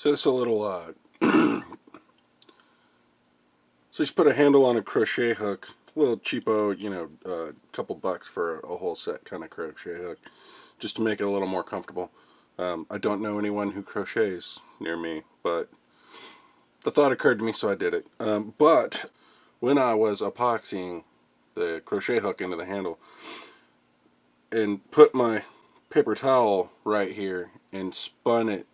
So it's a little so just put a handle on a crochet hook, a little cheapo, you know, couple bucks for a whole set kind of crochet hook, just to make it a little more comfortable. I don't know anyone who crochets near me, but the thought occurred to me, so I did it. But when I was epoxying the crochet hook into the handle and put my paper towel right here and spun it,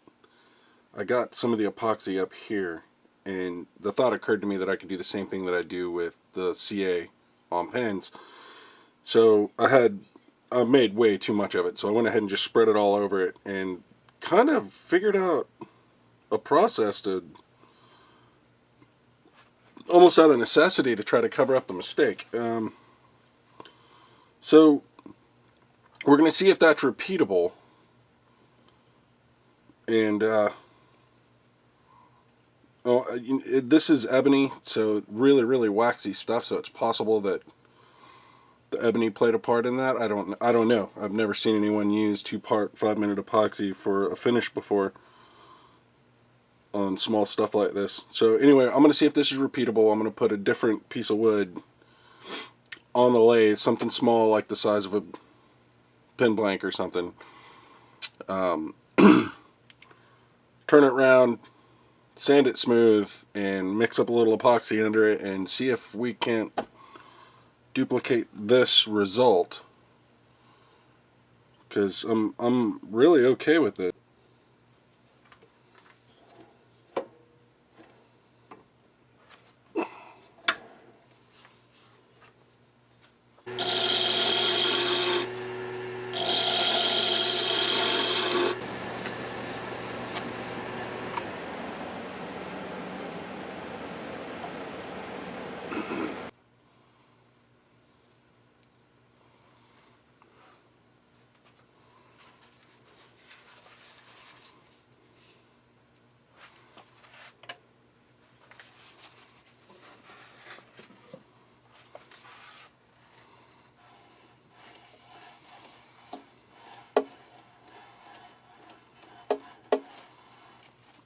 I got some of the epoxy up here, and the thought occurred to me that I could do the same thing that I do with the CA on pens. So I made way too much of it, so I went ahead and just spread it all over it and kind of figured out a process to, almost out of necessity, to try to cover up the mistake. So we're going to see if that's repeatable. And this is ebony, so really waxy stuff, so it's possible that the ebony played a part in that. I don't know. I've never seen anyone use 2-part 5-minute epoxy for a finish before on small stuff like this. So anyway, I'm going to see if this is repeatable. I'm going to put a different piece of wood on the lathe, something small like the size of a pen blank or something. Turn it around, sand it smooth, and mix up a little epoxy under it and see if we can't duplicate this result, because I'm really okay with it.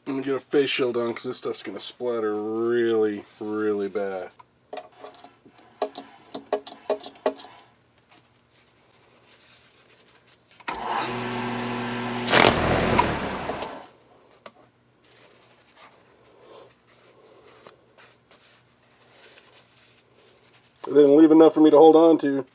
I'm going to get a face shield on because this stuff's going to splatter really bad. It didn't leave enough for me to hold on to.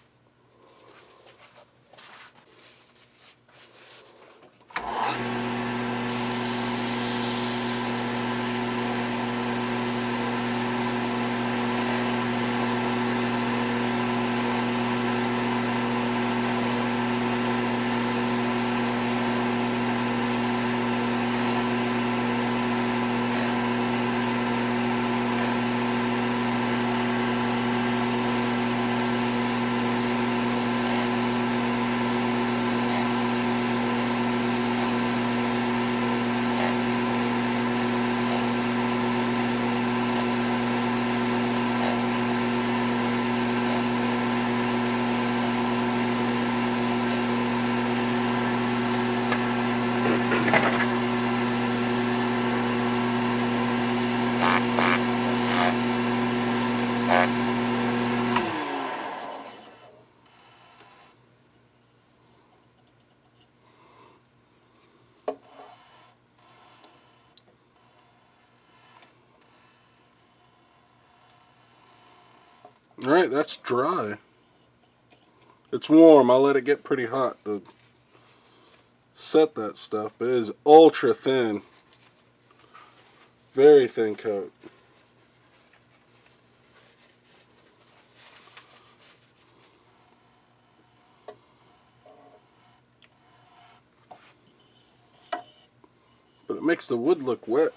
Alright, that's dry. It's warm. I let it get pretty hot to set that stuff, but it is ultra thin. Very thin coat. But it makes the wood look wet.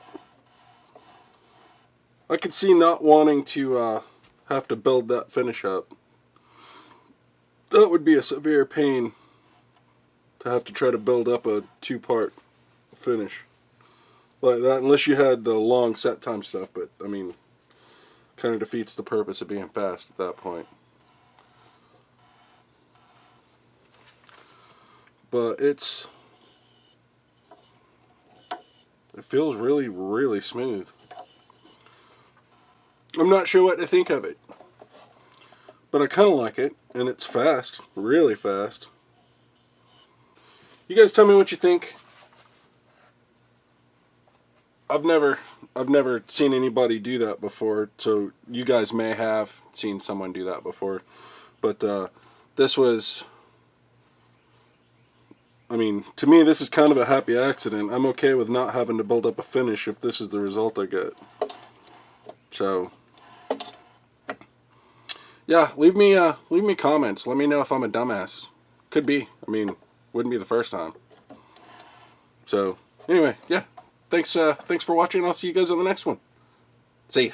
I could see not wanting to have to build that finish up. That would be a severe pain to have to try to build up a 2-part finish like that, unless you had the long set time stuff, but I mean, kind of defeats the purpose of being fast at that point. But it It feels really, really smooth. I'm not sure what to think of it, but I kind of like it, and it's fast, really fast. You guys tell me what you think. I've never seen anybody do that before, so you guys may have seen someone do that before, but this was, I mean, to me this is kind of a happy accident. I'm okay with not having to build up a finish if this is the result I get. So yeah, leave me comments. Let me know if I'm a dumbass. Could be. I mean, wouldn't be the first time. So anyway, yeah. Thanks for watching. I'll see you guys on the next one. See ya.